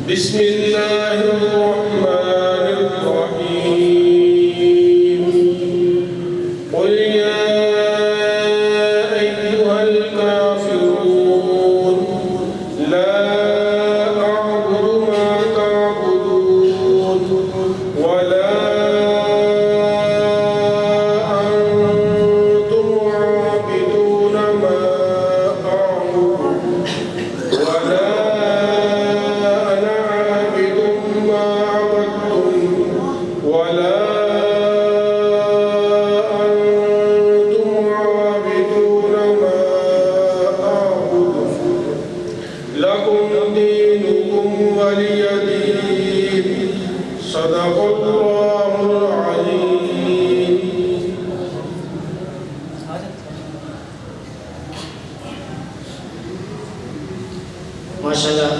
بسم الله الرحمن الرحيم قل يا أيها الكافرون لا أعبد ما تعبدون ولا أنتم عابدون ما أعبد ولا لكم دينكم ولي دين صدق الله العظيم. ماشاءاللہ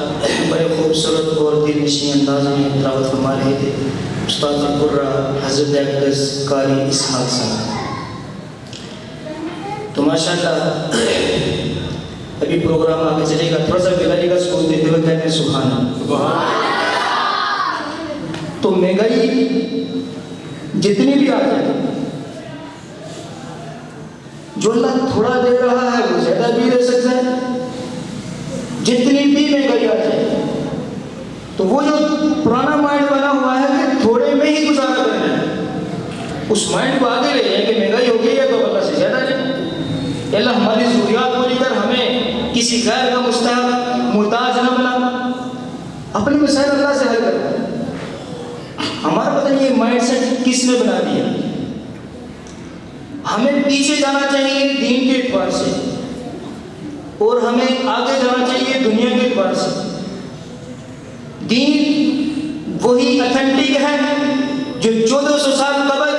بڑے خوبصورت اور دل نشین انداز میں تلاوت فرما رہے تھے استاد القرہ حضرت اقدس قاری اسحاق صاحب. تو ماشاءاللہ ابھی پروگرام آگے چلے گا، تھوڑا سا بلالی کا سکون دیتے ہوئے کہتے ہیں سبحان اللہ. تو مہنگائی جتنی بھی آ جائے، جو اللہ تھوڑا دے رہا ہے وہ زیادہ بھی دے سکتا ہے. جتنی بھی مہنگائی آ جائے تو وہ جو پرانا مائنڈ بنا ہوا ہے کہ تھوڑے میں ہی گزارا کرنا ہے، اس مائنڈ کو آگے لے جائیں کہ مہنگائی ہو گئی ہے تو اللہ سے زیادہ دیں. اللہ ہماری ضروریات کو لے کر ہمیں کسی غیر کا مستحق محتاج نہ بنا، اپنے مسائل اللہ سے حل کرنا. ہمارا پتہ نہیں یہ مائنڈ سیٹ کس نے بنا دیا. ہمیں پیچھے جانا چاہیے دین کے اعتبار سے اور ہمیں آگے جانا چاہیے دنیا کے اعتبار سے. دین وہی اتھینٹک ہے جو 1400 سال قبل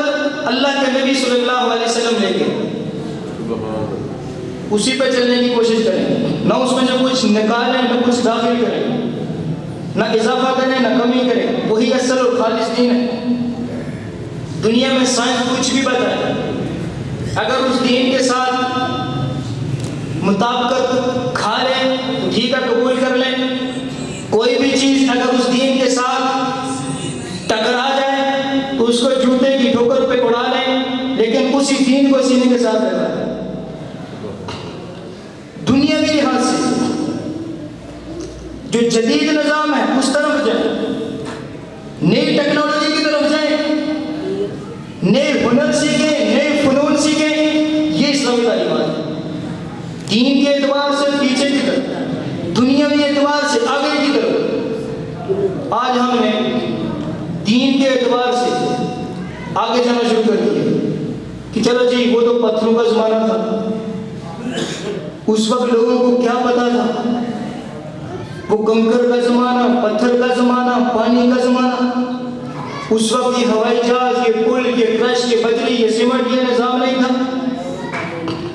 اللہ کے نبی صلی اللہ علیہ وسلم لے گئے. اسی پہ چلنے کی کوشش کریں، نہ اس میں جو کچھ نکالیں نہ کچھ داخل کریں، نہ اضافہ کریں نہ کمی کریں. وہی اصل اور خالص دین ہے. دنیا میں سائنس کچھ بھی بتائے، اگر اس دین کے ساتھ مطابقت کھا لیں تو ٹھیک ہے، قبول کر لیں. کوئی بھی چیز اگر اس دین کے ساتھ ٹکرا جائے تو اس کو جوتے کی ٹھوکر پہ اڑا لیں، لیکن اسی دین کو سینے کے ساتھ رکھا ہے. دنیا کے لحاظ سے جو جدید نظام ہے اس طرف جائیں، نئی ٹیکنالوجی کی طرف جائیں، نئے ہنر سیکھیں، نئے فنون سیکھیں. یہ اسلامی تعلیمات ہے. دین کے اعتبار سے پیچھے کی طرف، دنیاوی اعتبار سے آگے کی طرف. آج ہم نے دین کے اعتبار سے آگے جانا شروع کر دیا کہ چلو جی وہ تو پتھروں کا زمانہ تھا. اس وقت لوگوں کو کیا پتا تھا؟ وہ کنکر کا زمانہ، پتھر کا زمانہ، پانی کا زمانہ. اس وقت یہ ہوائی جہاز، یہ پل، یہ کرش، یہ بجلی، یہ سیمنٹ، یہ نظام نہیں تھا.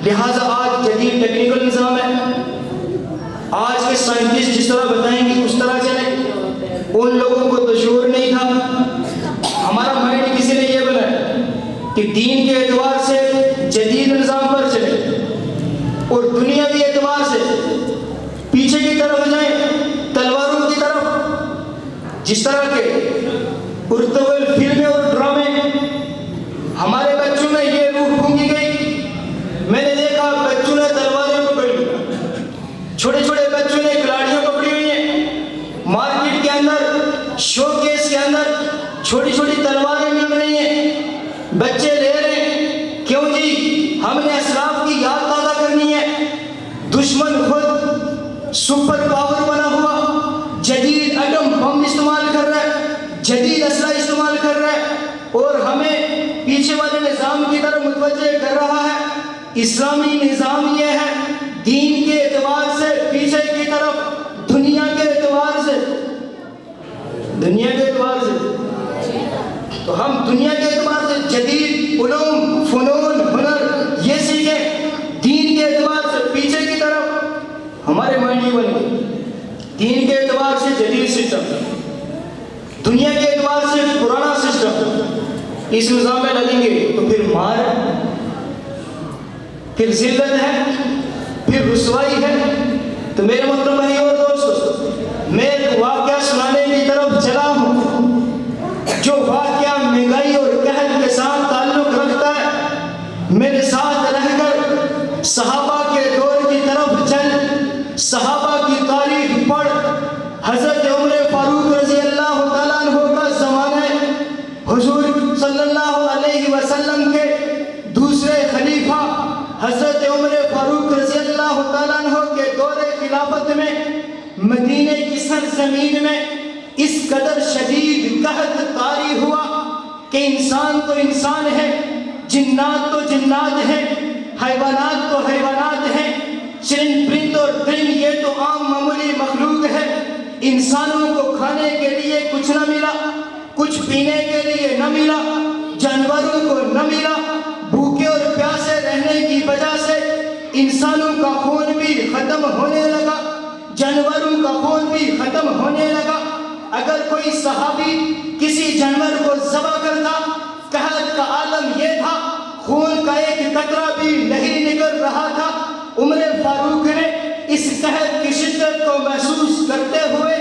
لہٰذا آج جدید ٹیکنیکل نظام ہے. آج کے سائنٹسٹ جس طرح بتائیں گے اس طرح چلیں. ان لوگوں کو تو شعور نہیں تھا. ہمارا مائنڈ کسی نے یہ بنایا کہ دین کے اعتبار سے جدید نظام پر چلے اور دنیاوی اعتبار سے پیچھے کی طرف جائیں، تلواروں کی طرف. جس طرح کے ارطغرل فلمیں اور ڈرامے ہمارے بچوں میں یہ روح پھونکی گئی. میں نے دیکھا بچوں نے تلواریں پکڑی، چھوٹے چھوٹے بچوں نے کلاڑیاں پکڑی ہوئی ہیں. مارکیٹ کے اندر، شو کیس کے اندر چھوٹی چھوٹی تلواریں مل رہی ہیں. بچے لے رہے ہیں. کیوں جی؟ ہم نے اسلاف کی یاد تازہ کرنی ہے. دشمن خود سپر پاور بنا ہوا جدید ایٹم بم استعمال کر رہا ہے، جدید اسلحہ استعمال کر رہا ہے اور ہمیں پیچھے والے نظام کی طرف متوجہ کر رہا ہے. اسلامی نظام یہ ہے دین کے اعتبار سے پیچھے کی طرف، دنیا کے اعتبار سے تو ہم دنیا کے اعتبار سے جدید علوم، فنون، ہنر یہ سیکھیں. دین کے اعتبار سے پیچھے کی طرف ہمارے مائنڈ یہ بن گئے. دین کے اعتبار سے جدید سسٹم، دنیا کے اعتبار سے پرانا سسٹم. اس نظام میں لگیں گے تو پھر مار پھر ذلت ہے، پھر رسوائی ہے۔ تو میرے محترم بھائی اور دوستو، میں ایک واقعہ سنانے کی طرف چلا ہوں جو واقعہ مہنگائی اور قحط کے ساتھ تعلق رکھتا ہے۔ میرے ساتھ رہ کر صحابہ کے دور کی طرف چل، صحابہ کی تاریخ پڑھ۔ حضرت عمر فاروق رضی اللہ تعالیٰ عنہ کا زمانہ ہے۔ حضور صلی اللہ علیہ وسلم کے دوسرے خلیفہ حضرت عمر فاروق رضی اللہ تعالیٰ عنہ کے دور خلافت میں مدینے کی سرزمین میں اس قدر شدید قحط طاری ہوا کہ انسان تو انسان ہے، جنات تو جنات ہیں، حیوانات تو حیوانات ہیں، چرند پرند اور درند یہ تو عام معمولی مخلوق ہے۔ انسانوں کو کھانے کے لیے کچھ نہ ملا، کچھ پینے کے لیے نہ ملا، جانوروں کو نہ ملا۔ بھوکے اور پیاسے رہنے کی وجہ سے انسانوں کا خون بھی ختم ہونے لگا، جانوروں کا خون بھی ختم ہونے لگا۔ اگر کوئی صحابی کسی جانور کو ذبح کرتا، قحط کا عالم یہ تھا، خون کا ایک قطرہ بھی نہیں نکل رہا تھا۔ عمر فاروق نے اس قحط کی شدت کو محسوس کرتے ہوئے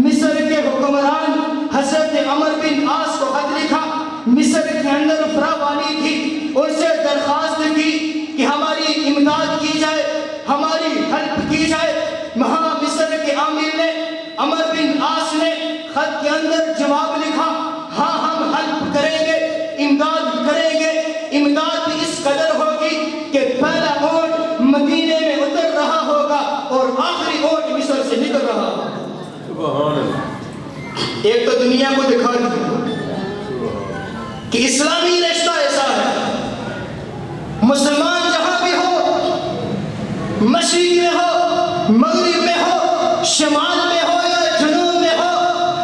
مصر کے حکمران حضرت عمر بن عاص کو خط لکھا۔ مصر کے اندر فراوانی تھی، ان سے درخواست کی کہ ہماری امداد کی جائے، ہماری ہیلپ کی جائے۔ وہاں مصر کے عامل نے، عمر بن عاص نے خط کے اندر جواب لکھا، ہاں ہم ہیلپ کریں گے، امداد کریں گے۔ امداد اس قدر ہوگی کہ پہلا اونٹ مدینے میں اتر رہا ہوگا اور آخری اونٹ مصر سے نکل رہا ہوگا۔ سبحان اللہ۔ ایک تو دنیا کو دکھا دیا کہ اسلامی رشتہ ایسا ہے، مسلمان جہاں بھی ہو، مشرق میں ہو، مغرب میں ہو، شمال میں ہو یا جنوب میں ہو،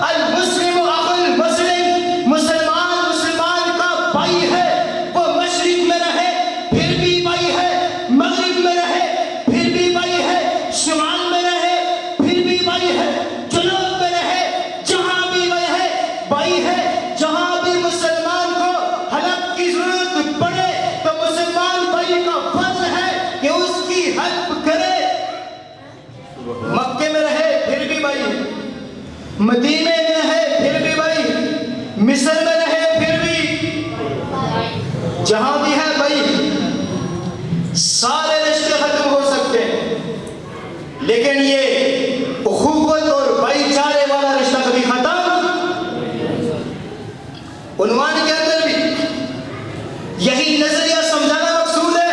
المسلم اخو المسلم، مسلمان مسلمان کا بھائی ہے۔ وہ مشرق میں رہے پھر بھی بھائی ہے، مغرب میں رہے پھر بھی بھائی ہے، شمال میں رہے پھر بھی بھائی ہے، جنوب میں رہے جہاں بھی بھائی ہے۔ جہاں بھی مسلمان کو ہیلپ کی ضرورت پڑے تو مسلمان بھائی کا فرض ہے کہ اس کی ہیلپ کرے۔ مکے میں رہے پھر بھی بھائی، مدینے میں رہے پھر بھی بھائی، مصر میں رہے پھر بھی، جہاں بھی ہے بھائی۔ سارے رشتے ختم ہو سکتے ہیں لیکن یہ اخوت اور بھائی چارے والا رشتہ کبھی ختم۔ عنوان کے اندر بھی یہی نظریہ سمجھانا مقصود ہے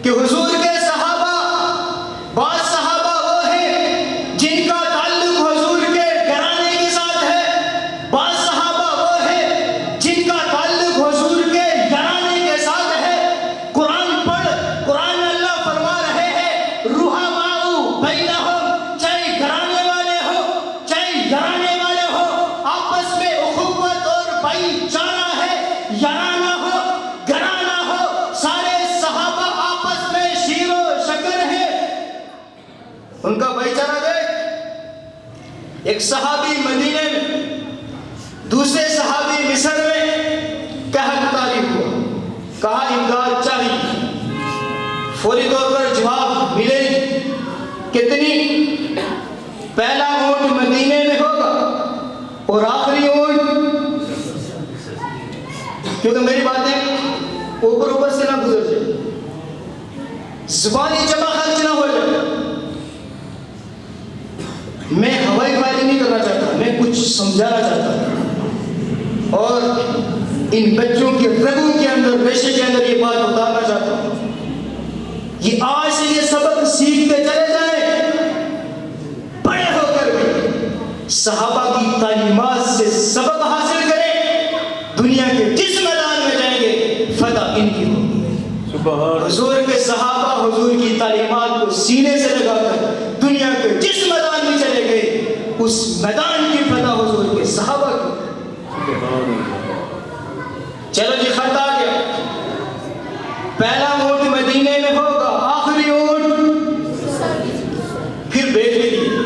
کہ حضور کے صحابہ، بعض صحابہ وہ ہیں جن کا تعلق حضور کے گھرانے کے ساتھ ہے، بعض صحابہ وہ ہیں جن کا تعلق حضور کے گھرانے کے ساتھ ہے۔ قرآن پڑھ، قرآن میں اللہ فرما رہے ہیں رحماء بینہم، چاہے گھرانے والے ہو چاہے گھرانے والے ہو، آپس میں اخوت اور بھائی چارہ ہے، یارانہ ہو گھرانہ ہو، سارے صحابہ آپس میں شیر و شکر ہے۔ ان کا بھائی چارہ دیکھ، ایک صحابی مدینے میں، دوسرے صحابی مصر میں قحط طاری ہوا، کہا امداد چاہیے۔ فوری طور پر جواب ملے گی، کتنی؟ پہلا اونٹ مدینے میں ہوگا اور آخری اونٹ، کیونکہ میری باتیں اوپر سے نہ گزر جائے، زبانی جمع خرچ نہ ہو جائے۔ میں ہوائی فائرنگ نہیں کرنا چاہتا، میں کچھ سمجھانا چاہتا ہوں اور ان بچوں کی رگوں کے اندر، ریشے کے اندر یہ بات اتارنا چاہتا ہوں۔ یہ آج سے یہ سبق سیکھتے چلے جائیں، بڑے ہو کر بھی صحابہ کی تعلیمات سے سبق حاصل کریں، دنیا کے جس میدان میں جائیں گے فتح ان کی ہوگی۔ حضور کے صحابہ حضور کی تعلیمات کو سینے سے لگا کر دنیا کے جس میدان میں چلے گئے، اس میدان کی فتح حضور کے صحابہ کی۔ چلو جی، خط آ گیا، پہلا اونٹ مدینے میں ہوگا، آخری اونٹ پھر بیچ بھی دیا،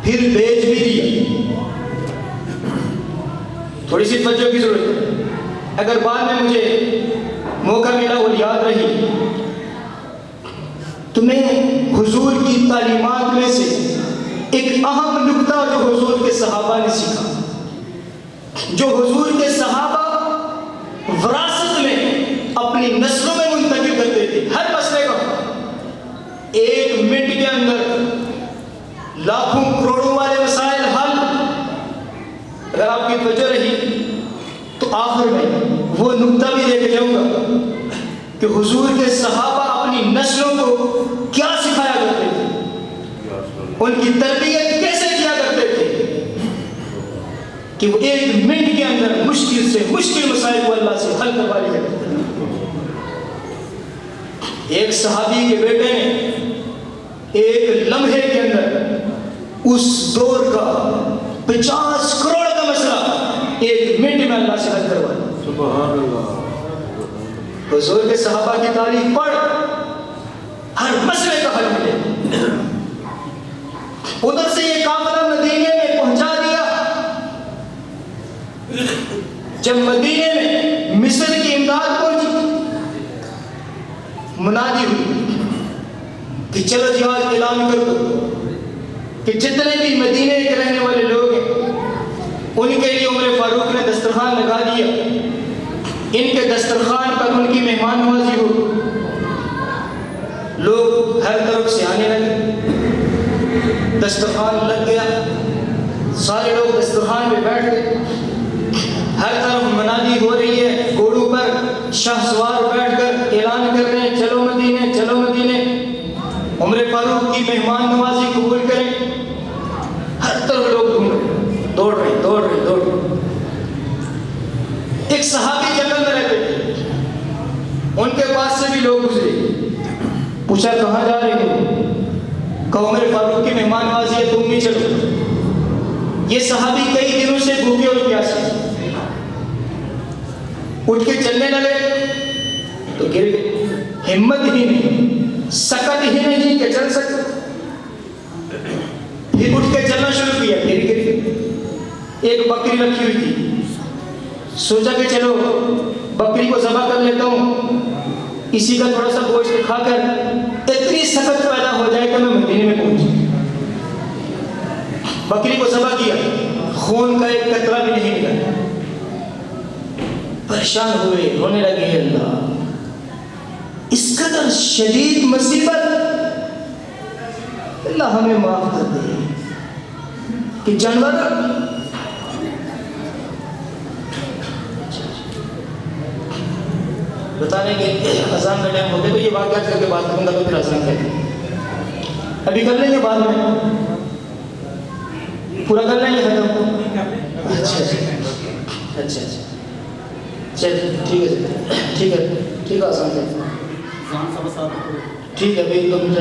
پھر بیچ بھی دیا۔ تھوڑی سی توجہ کی ضرورت ہے، اگر بعد میں مجھے موقع ملا اور یاد رہی. تمہیں حضور کی تعلیمات میں سے ایک اہم نکتہ جو حضور کے صحابہ نے سیکھا, جو حضور کے صحابہ وراثت میں اپنی نسلوں میں منتقل کرتے تھے, ہر مسئلے کا 1 منٹ کے اندر لاکھوں کروڑوں والے مسائل حل. اگر آپ کی توجہ رہی تو آخر میں وہ نکتہ بھی دے کے جاؤں گا کہ حضور کے صحابہ اپنی نسلوں کو کیا سکھایا کرتے تھے, ان کی تربیت کیسے کیا کرتے تھے کہ وہ 1 منٹ کے اندر مشکل سے مشکل مسائل کو اللہ سے حل کروا لیا کرتے تھے. ایک صحابی کے بیٹے نے 1 لمحے کے اندر اس دور کا 50 کروڑ کا مسئلہ 1 منٹ میں اللہ سے حل کروا دیا. سبحان اللہ. حضور کے صحابہ کی تاریخ پڑھ, ہر مسئلے کا حل ملے. ادھر سے یہ قافلہ مدینے میں پہنچا دیا. جب مدینے میں مصر کی امداد پہنچی, منادی ہوئی کہ چلو جہاد اعلان کر دو کہ جتنے بھی مدینے کے رہنے والے لوگ ہیں ان کے لیے عمر فاروق نے دسترخوان لگا دیا. ان کے دسترخوان پر ان کی مہمان نوازی ہو. لوگ ہر طرف سے آنے لگے, دسترخوان لگ گیا, سارے لوگ دسترخوان پہ بیٹھ گئے. ہر طرف منادی ہو رہی ہے, گھوڑوں پر شاہ سوار بیٹھ کر اعلان کر رہے ہیں چلو مدینے چلو مدینے, عمر فاروق کی مہمان نوازی قبول کریں. ہر طرف لوگ گھوم رہے, دوڑ رہے. ایک صحابی جنگل میں رہتے تھے, ان کے پاس سے بھی لوگ گزرے. پوچھا کہاں جا رہے ہو؟ کہا عمر فاروق کی مہمان نوازی ہے, تم بھی چلو. یہ صحابی کئی دنوں سے بھوکے اور پیاسے, اٹھ کے چلنے لگے تو گر گئے. ہمت ہی نہیں, سکت ہی نہیں کہ چل سکتے. پھر اٹھ کے چلنا شروع کیا, پھر گر گئے. ایک بکری رکھی ہوئی تھی, سوچا کہ چلو بکری کو ذبح کر لیتا ہوں, اسی کا تھوڑا سا گوشت کھا کر اتنی سکت پیدا ہو جائے کہ میں مدینے میں پہنچ. بکری کو ذبح کیا, خون کا ایک قطرہ بھی نہیں نکلا. پریشان ہوئے, رونے لگے, اللہ اس قدر شدید مصیبت, اللہ ہمیں معاف کر دے کہ جانور بتا رہے کہ اذان کا ٹائم ہو گیا, تو یہ واقعات کر کے بات کروں گا تو پھر اذان کریں گے. ابھی کر لیں گے بعد میں, پورا کر لیں گے ختم. اچھا چل ٹھیک ہے آسان سے ٹھیک ہے. ابھی 2 منٹ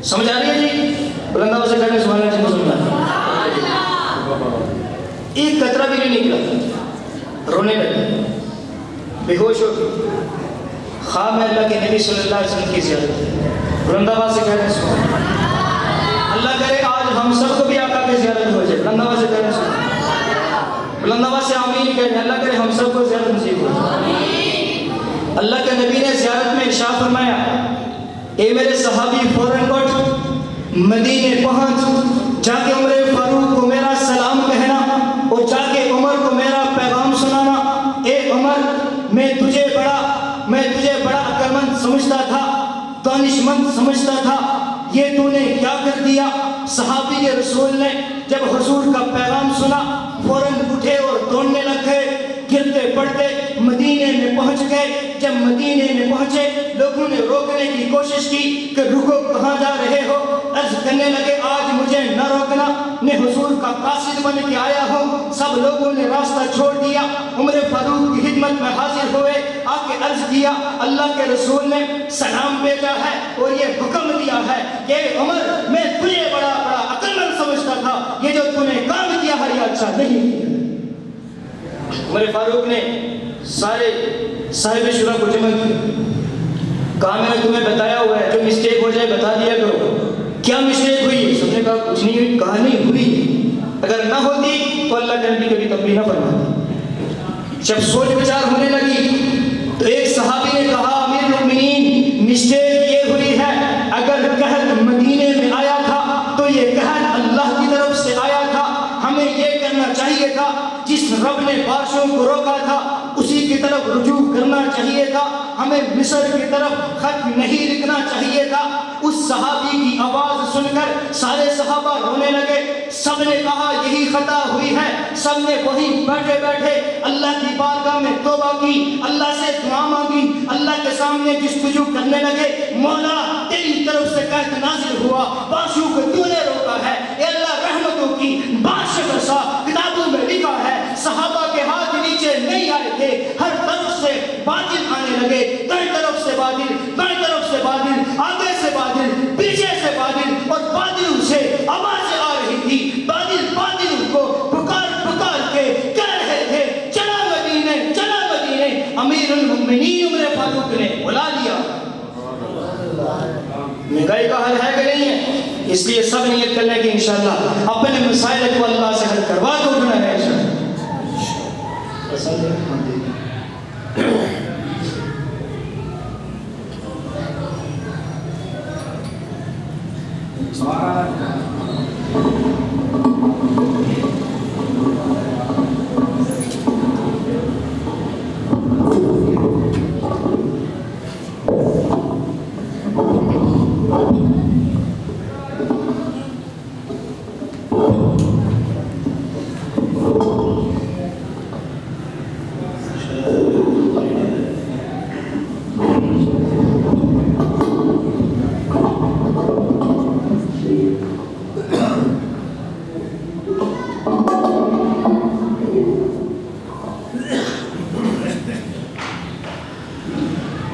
سمجھ آ رہی ہے جی؟ بلند آواز سے کہنے سبحان اللہ جن کو سمجھ آ رہی ہے. ایک قطرہ بھی نہیں نکلا, رونے لگے, بے ہوش ہو گئے. خواب میں اللہ کے نبی صلی اللہ علیہ وسلم کی زیارت ہے. بلند آواز سے کہنے سبحان اللہ. اللہ کرے آج ہم سب کو بھی آقا کی زیارت ہو جائے. بلند آواز سے کہنے سبحان اللہ. بلند آواز سے آمین کہنے. اللہ کرے ہم سب کو زیارت نصیب ہو جائے. اللہ کے نبی نے زیارت میں ارشاد فرمایا, اے میرے صحابی فوراً اٹھ, مدینے پہنچ, جا کے عمر فاروق کو میرا سلام کہنا اور جا کے عمر کو میرا پیغام سنانا. اے عمر, میں تجھے بڑا عقلمند سمجھتا تھا, دانشمند سمجھتا تھا, یہ تو نے کیا کر دیا. صحابی رسول نے جب حضور کا پیغام سنا فوراً اٹھے اور دوڑنے لگ گئے, گرتے پڑتے مدینے میں پہنچ گئے. جب مدینے میں پہنچے لوگوں نے روکنے کی کوشش کی کہ رکو, کہاں جا رہے ہو. عرض کرنے لگے آج مجھے نہ روکنا, میں حضور کا قاصد بن کے آیا ہوں. سب لوگوں نے راستہ چھوڑ دیا. عمر فاروق کی خدمت میں حاضر ہوئے, آ کے عرض کیا اللہ کے رسول نے سلام بھیجا ہے اور یہ حکم دیا ہے کہ عمر میں تجھے بڑا عقلمند سمجھتا تھا, یہ جو تم نے کام کیا ہے یہ اچھا نہیں کیا. عمر فاروق نے سارے صاحب شورا کو جمع کیا, کہا میں نے تمہیں بتایا ہوا ہے, جو مسٹیک ہو جائے بتا دیا کرو. کیا مسٹیک ہوئی؟ سب نے کہا کچھ نہیں ہوئی. کہا نہیں ہوئی, اگر نہ ہوتی تو اللہ کے نبی کبھی تنبیہ نہ فرماتے. جب سوچ بچار ہونے لگی تو ایک صحابی نے کہا امیر المؤمنین مسٹیک یہ ہوئی ہے، اگر قحط مدینے میں آیا تھا تو یہ قحط اللہ کی طرف سے آیا تھا، ہمیں یہ کرنا چاہیے تھا جس رب نے بارشوں کو روکا تھا اسی کی طرف رجوع کرنا چاہیے تھا، ہمیں مصر کی طرف خط نہیں لکھنا چاہیے تھا۔ اس صحابی کی آواز سن کر سارے صحابہ رونے لگے، سب نے کہا یہی خطا ہوئی ہے، سب نے وہیں بیٹھے بیٹھے اللہ کی بارگاہ میں توبہ کی، اللہ سے دعا مانگی، اللہ کے سامنے جستجو کرنے لگے، مولا تیری طرف سے قحط نازل ہوا، بارشوں کو تو نے روکا ہے، اے اللہ رحمتوں کی بارش برسا، کتابوں میں لکھا ہے صحابہ کے ہاتھ نیچے نہیں آئے تھے، ہر طرف سے بادل آنے لگے، دائیں طرف سے بادل، بائیں طرف سے بادل، آگے سے بادل، پیچھے سے بادل، اور بادلوں سے آوازیں آ رہی تھی، بادل بادلوں کو پکار پکار کے کہہ رہے تھے چلا مدینے چلا مدینے۔ امیر المؤمنین عمر فاروق نے بلا لیا۔ مہنگائی کا حل ہے کہ نہیں ہے؟ اس لیے سب نیت کر لیں کہ انشاءاللہ اپنے مسائل کو اللہ سے حل کروا کے اٹھنا ہے انشاءاللہ۔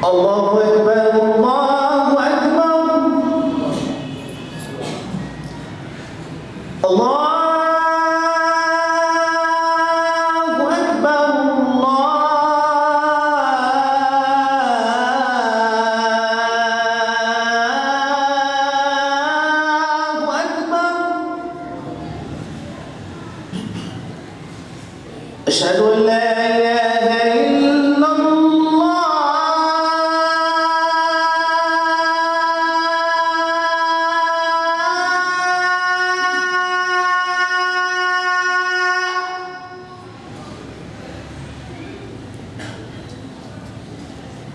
اللہ اکبر اللہ اکبر اللہ اکبر اللہ اکبر اشہد ان لا الہ الا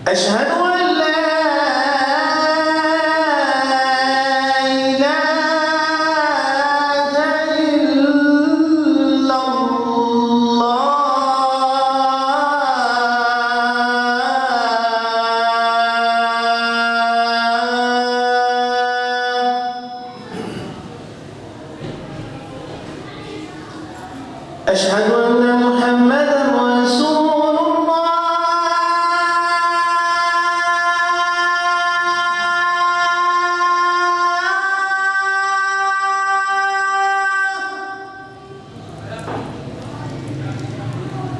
أشهد أن لا إله إلا الله أشهد أن محمدا رسول الله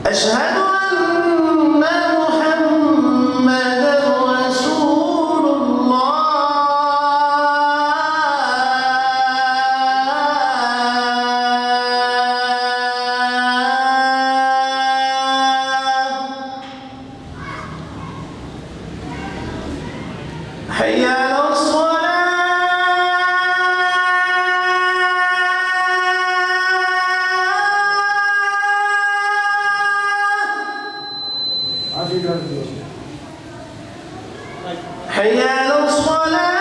أشهد أن محمدا رسول الله حي على حي على الصلاة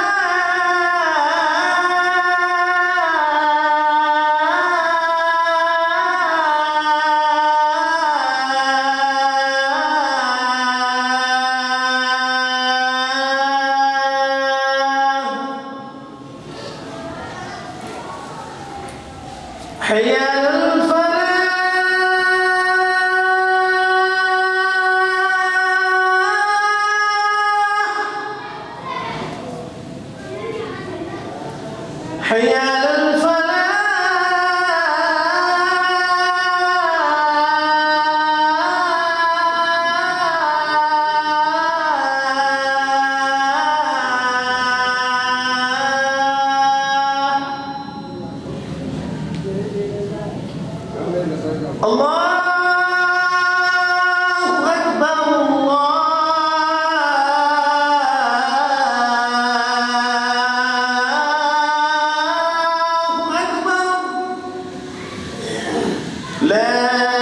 حي على الفلاح لا